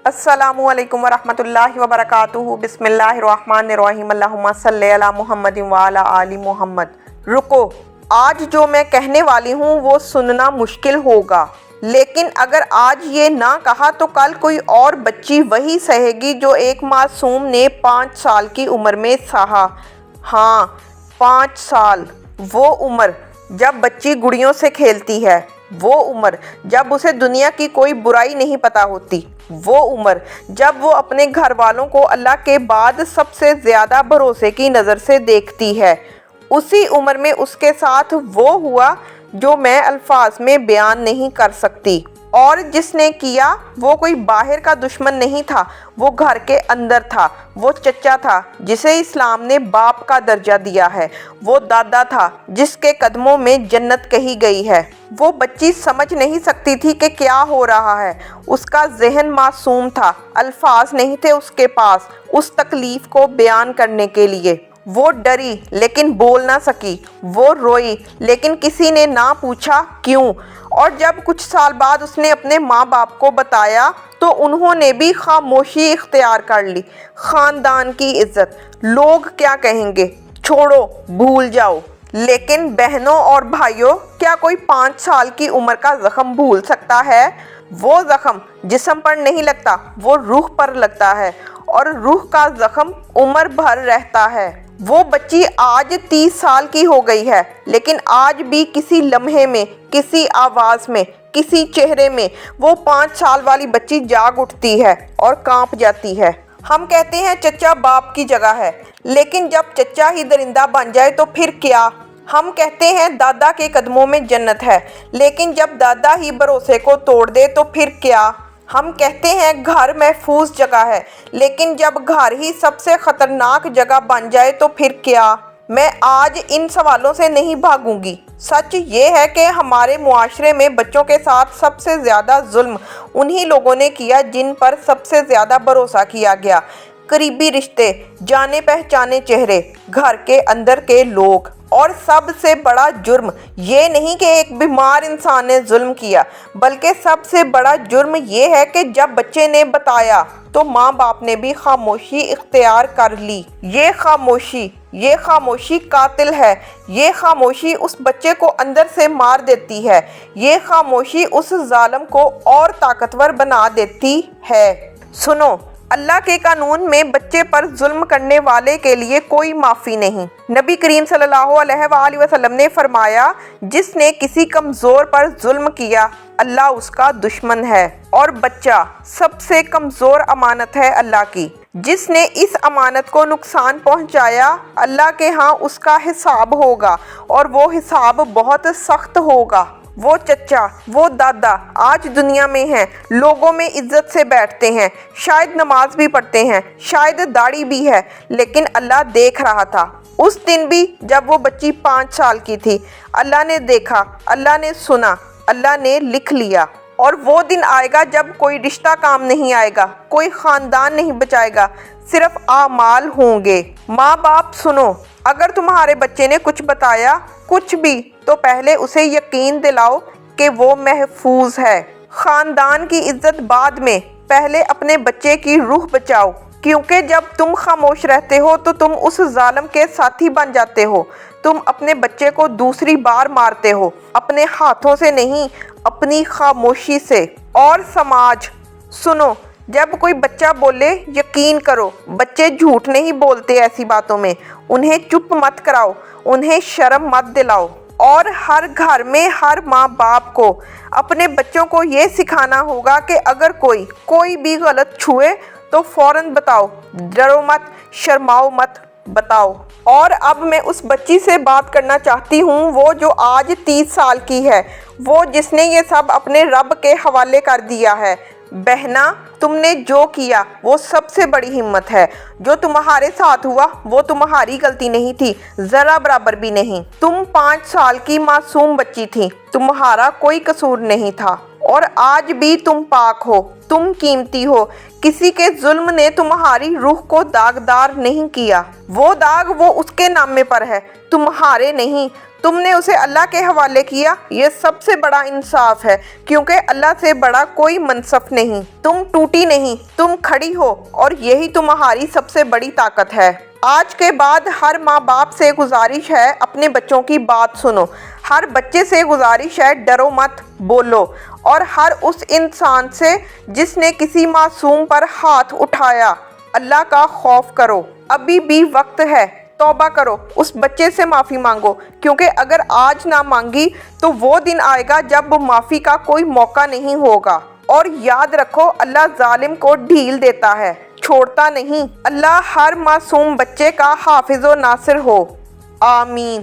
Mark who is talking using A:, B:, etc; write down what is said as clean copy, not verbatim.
A: अस्सलामु अलैकुम वरहमतुल्लाहि वबरकातुहू। बिस्मिल्लाहिर्रहमानिर्रहीम। अल्लाहुम्मा सल्ली अला मुहम्मदिन व अला आलि मुहम्मद। रुको, आज जो मैं कहने वाली हूँ वो सुनना मुश्किल होगा, लेकिन अगर आज ये ना कहा तो कल कोई और बच्ची वही सहेगी जो एक मासूम ने 5 साल की उम्र में सहा। हाँ, 5 साल। वो उम्र जब बच्ची गुड़ियों से खेलती है, वो उम्र जब उसे दुनिया की कोई बुराई नहीं पता होती, वो उम्र जब वो अपने घर वालों को अल्लाह के बाद सबसे ज़्यादा भरोसे की नज़र से देखती है। उसी उम्र में उसके साथ वो हुआ जो मैं अल्फाज में बयान नहीं कर सकती। और जिसने किया वो कोई बाहर का दुश्मन नहीं था, वो घर के अंदर था। वो चचा था जिसे इस्लाम ने बाप का दर्जा दिया है। वो दादा था जिसके कदमों में जन्नत कही गई है। वो बच्ची समझ नहीं सकती थी कि क्या हो रहा है। उसका जहन मासूम था, अल्फाज नहीं थे उसके पास उस तकलीफ़ को बयान करने के लिए। वो डरी लेकिन बोल ना सकी। वो रोई लेकिन किसी ने ना पूछा क्यों। और जब कुछ साल बाद उसने अपने माँ बाप को बताया तो उन्होंने भी खामोशी इख्तियार कर ली। ख़ानदान की इज्जत, लोग क्या कहेंगे, छोड़ो, भूल जाओ। लेकिन बहनों और भाइयों, क्या कोई 5 साल की उम्र का ज़ख्म भूल सकता है? वो ज़ख्म जिस्म पर नहीं लगता, वो रूह पर लगता है, और रूह का ज़ख्म उम्र भर रहता है। वो बच्ची आज 30 साल की हो गई है, लेकिन आज भी किसी लम्हे में, किसी आवाज़ में, किसी चेहरे में वो 5 साल वाली बच्ची जाग उठती है और कांप जाती है। हम कहते हैं चचा बाप की जगह है, लेकिन जब चचा ही दरिंदा बन जाए तो फिर क्या? हम कहते हैं दादा के कदमों में जन्नत है, लेकिन जब दादा ही भरोसे को तोड़ दे तो फिर क्या? हम कहते हैं घर महफूज जगह है, लेकिन जब घर ही सबसे ख़तरनाक जगह बन जाए तो फिर क्या? मैं आज इन सवालों से नहीं भागूंगी। सच ये है कि हमारे मुआशरे में बच्चों के साथ सबसे ज़्यादा जुल्म उन्हीं लोगों ने किया जिन पर सबसे ज़्यादा भरोसा किया गया। करीबी रिश्ते, जाने पहचाने चेहरे, घर के अंदर के लोग। और सबसे बड़ा जुर्म ये नहीं कि एक बीमार इंसान ने जुल्म किया, बल्कि सबसे बड़ा जुर्म ये है कि जब बच्चे ने बताया तो माँ बाप ने भी खामोशी इख्तियार कर ली। ये खामोशी कातिल है। ये खामोशी उस बच्चे को अंदर से मार देती है। ये खामोशी उस जालिम को और ताकतवर बना देती है। सुनो, अल्लाह के कानून में बच्चे पर जुल्म करने वाले के लिए कोई माफ़ी नहीं। नबी करीम सल्लल्लाहु अलैहि वसल्लम ने फरमाया, जिसने किसी कमज़ोर पर जुल्म किया अल्लाह उसका दुश्मन है, और बच्चा सबसे कमज़ोर अमानत है अल्लाह की। जिसने इस अमानत को नुकसान पहुंचाया, अल्लाह के यहाँ उसका हिसाब होगा, और वो हिसाब बहुत सख्त होगा। वो चचा, वो दादा आज दुनिया में हैं, लोगों में इज्जत से बैठते हैं, शायद नमाज भी पढ़ते हैं, शायद दाढ़ी भी है, लेकिन अल्लाह देख रहा था उस दिन भी जब वो बच्ची 5 साल की थी। अल्लाह ने देखा, अल्लाह ने सुना, अल्लाह ने लिख लिया। और वो दिन आएगा जब कोई रिश्ता काम नहीं आएगा, कोई ख़ानदान नहीं बचाएगा, सिर्फ आमाल होंगे। माँ बाप सुनो, अगर तुम्हारे बच्चे ने कुछ बताया, कुछ भी, तो पहले उसे यकीन दिलाओ कि वो महफूज है। ख़ानदान की इज्जत बाद में, पहले अपने बच्चे की रूह बचाओ, क्योंकि जब तुम खामोश रहते हो तो तुम उस जालिम के साथी बन जाते हो। तुम अपने बच्चे को दूसरी बार मारते हो, अपने हाथों से नहीं, अपनी खामोशी से। और समाज सुनो, जब कोई बच्चा बोले यकीन करो, बच्चे झूठ नहीं बोलते ऐसी बातों में। उन्हें चुप मत कराओ, उन्हें शर्म मत दिलाओ। और हर घर में हर माँ बाप को अपने बच्चों को ये सिखाना होगा कि अगर कोई भी गलत छुए तो फ़ौरन बताओ, डरो मत, शर्माओ मत, बताओ। और अब मैं उस बच्ची से बात करना चाहती हूँ, वो जो आज 30 साल की है, वो जिसने ये सब अपने रब के हवाले कर दिया है। बहना, तुमने जो किया वो सबसे बड़ी हिम्मत है। जो तुम्हारे साथ हुआ वो तुम्हारी गलती नहीं थी, ज़रा बराबर भी नहीं। तुम 5 साल की मासूम बच्ची थी, तुम्हारा कोई कसूर नहीं था, और आज भी तुम पाक हो, तुम कीमती हो। किसी के जुल्म ने तुम्हारी रूह को दागदार नहीं किया। वो दाग वो उसके नामे पर है, तुम्हारे नहीं। تم نے اسے اللہ کے حوالے کیا، یہ سب سے بڑا انصاف ہے، کیونکہ اللہ سے بڑا کوئی منصف نہیں۔ تم ٹوٹی نہیں، تم کھڑی ہو، اور یہی تمہاری سب سے بڑی طاقت ہے۔ آج کے بعد ہر ماں باپ سے گزارش ہے اپنے بچوں کی بات سنو، ہر بچے سے گزارش ہے ڈرو مت، بولو، اور ہر اس انسان سے جس نے کسی معصوم پر ہاتھ اٹھایا اللہ کا خوف کرو۔ ابھی بھی وقت ہے، توبہ کرو، اس بچے سے معافی مانگو، کیونکہ اگر آج نہ مانگی تو وہ دن آئے گا جب معافی کا کوئی موقع نہیں ہوگا۔ اور یاد رکھو اللہ ظالم کو ڈھیل دیتا ہے، چھوڑتا نہیں۔ اللہ ہر معصوم بچے کا حافظ و ناصر ہو، آمین۔